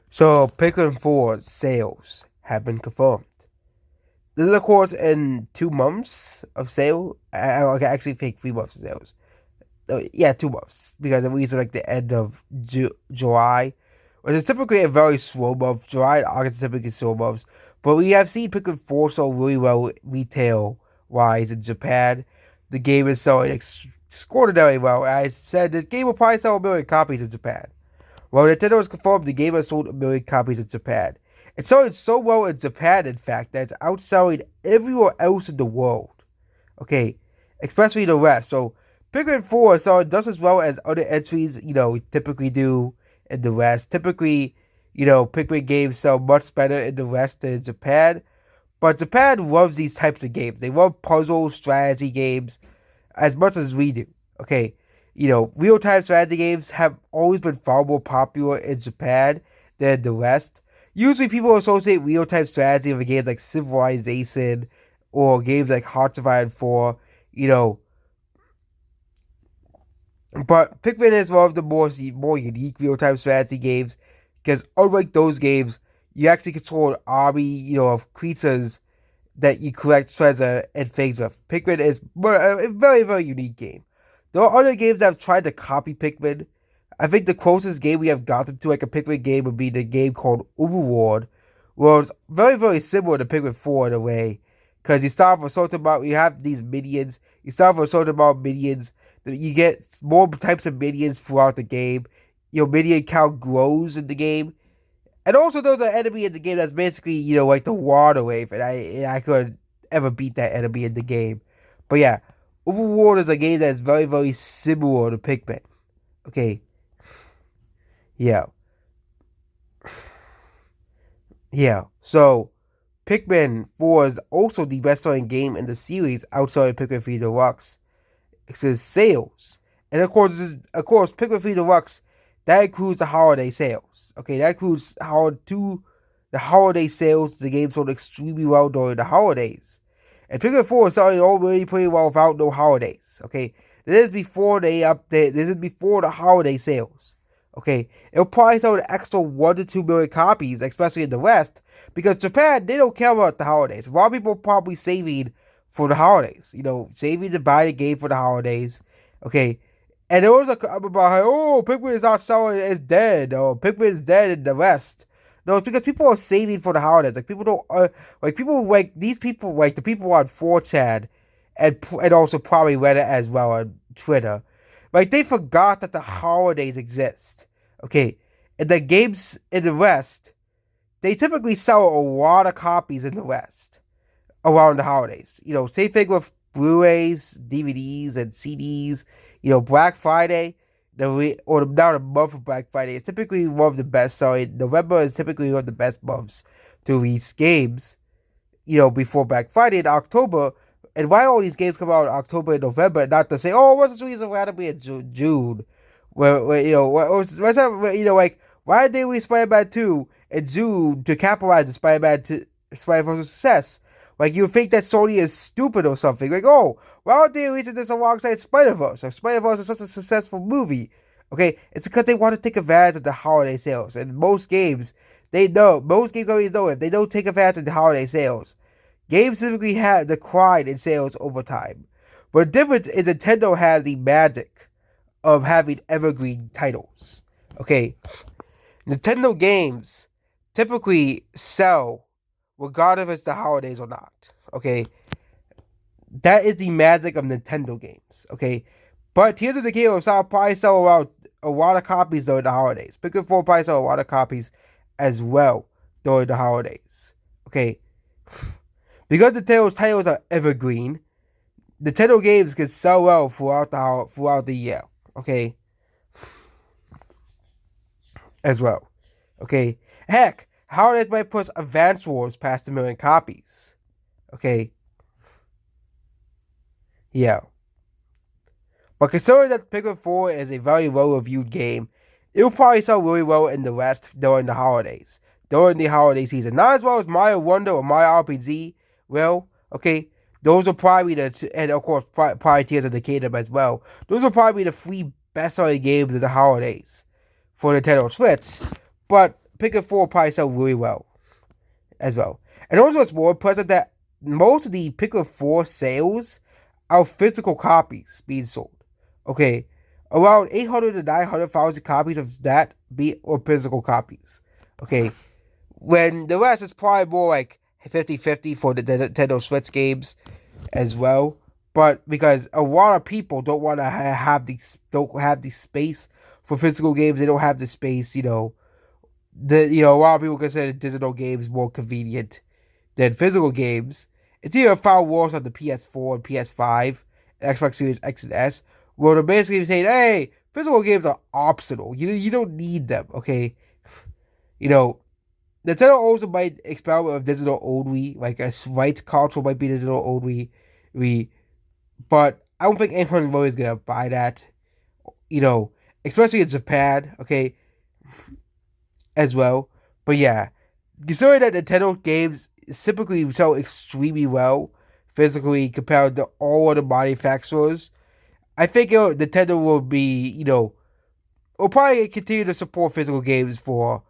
So Pikmin 4 sales have been confirmed. This is of course in 2 months of sale. I actually take 3 months of sales. Yeah, 2 months because it reaches like the end of July, which is typically a very slow month. July and August are typically slow months, but we have seen Pikmin 4 sell really well retail wise in Japan. The game is selling extraordinarily well. I said the game will probably sell 1 million copies in Japan. Well, Nintendo has confirmed the game has sold 1 million copies in Japan. It's selling so well in Japan, in fact, that it's outselling everywhere else in the world. Okay, especially the West. So Pikmin 4 is selling just as well as other entries, typically do in the West. Typically, Pikmin games sell much better in the West than in Japan. But Japan loves these types of games. They love puzzle strategy games as much as we do. Okay, real-time strategy games have always been far more popular in Japan than the West. Usually, people associate real-time strategy with games like Civilization or games like Hearts of Iron 4. You know, but Pikmin is one of the more unique real-time strategy games because unlike those games, you actually control an army, of creatures that you collect treasure and things with. Pikmin is a very, very unique game. There are other games that have tried to copy Pikmin. I think the closest game we have gotten to like a Pikmin game would be the game called Overworld, where it's very, very similar to Pikmin 4 in a way. Because you start with a certain amount, you have these minions, you start with a certain amount of minions, you get more types of minions throughout the game. Your minion count grows in the game. And also, there's an enemy in the game that's basically, like the water wave, and I couldn't ever beat that enemy in the game. But yeah, Overworld is a game that's very, very similar to Pikmin. Okay, yeah, yeah. So, Pikmin 4 is also the best-selling game in the series outside of Pikmin 3 Deluxe. It says sales, and of course, Pikmin 3 Deluxe that includes the holiday sales. Okay, that includes the holiday sales. The game sold extremely well during the holidays, and Pikmin 4 is selling already pretty well without no holidays. Okay, this is before they update. This is before the holiday sales. Okay, it'll probably sell an extra 1 to 2 million copies, especially in the West, because Japan they don't care about the holidays. A lot of people are probably saving for the holidays. Saving to buy the game for the holidays. Okay, and there was a comment about how, Pikmin is not selling, it's dead. Oh, Pikmin is dead in the West. No, it's because people are saving for the holidays. Like people don't, people like these people, like the people on 4chan, and also probably Reddit as well on Twitter. Like they forgot that the holidays exist. Okay, and the games in the West, they typically sell a lot of copies in the West around the holidays. Same thing with Blu-rays, DVDs, and CDs. Black Friday, or now the month of Black Friday is typically one of the best. Selling. November is typically one of the best months to release games. Before Black Friday in October. And why all these games come out in October and November, and not to say, what's the reason why to be in June? Where like why did they release Spider-Man 2 in June to capitalize on Spider-Man's success? Like, you think that Sony is stupid or something. Like, why aren't they releasing this alongside Spider-Verse? Like, Spider-Verse is such a successful movie. Okay, it's because they want to take advantage of the holiday sales. And most game companies know if they don't take advantage of the holiday sales, games typically have declined in sales over time. But the difference is Nintendo has the magic of having evergreen titles. Okay, Nintendo games typically sell regardless if it's the holidays or not. Okay, that is the magic of Nintendo games. Okay, but Tears of the Kingdom probably sell around a lot of copies during the holidays. Pikmin 4 probably sell a lot of copies as well during the holidays. Okay, because Nintendo's titles are evergreen, Nintendo games can sell well throughout the year. Okay, as well. Okay, heck, holidays might push Advance Wars past 1 million copies. Okay, yeah. But considering that Pikmin 4 is a very well reviewed game, it will probably sell really well in the West during the holidays. During the holiday season. Not as well as Mario Wonder or Mario RPG will. Okay, those will probably be and of course, probably Tears of the Kingdom as well. Those will probably be the 3 best selling games of the holidays for Nintendo Switch. But Pikmin 4 will probably sell really well as well. And also, it's more impressive that most of the Pikmin 4 sales are physical copies being sold. Okay, around 800 to 900,000 copies of that or physical copies. Okay, when the rest is probably more like 50-50 for the Nintendo Switch games as well. But because a lot of people don't want to don't have the space for physical games, they don't have the space. A lot of people consider digital games more convenient than physical games. It's either found worse on the PS4 and PS5, Xbox Series X and S, where they're basically saying, "Hey, physical games are optional. You don't need them." Okay, you know. Nintendo also might experiment with digital only, like a rights console might be digital only. But I don't think anyone really is gonna buy that. Especially in Japan, okay, as well. But yeah, considering that Nintendo games typically sell extremely well physically compared to all other manufacturers, I think Nintendo will will probably continue to support physical games for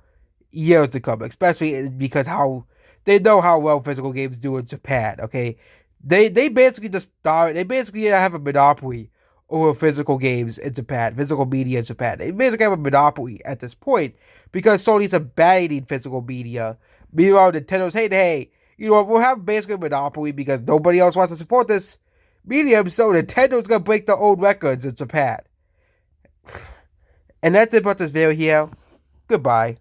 years to come, especially because how they know how well physical games do in Japan. Okay, they basically just start. They basically have a monopoly over physical games in Japan, physical media in Japan. They basically have a monopoly at this point because Sony's abandoning physical media. Meanwhile, Nintendo's hey, we'll have basically a monopoly because nobody else wants to support this medium, so Nintendo's gonna break their own records in Japan. And that's it about this video here. Goodbye.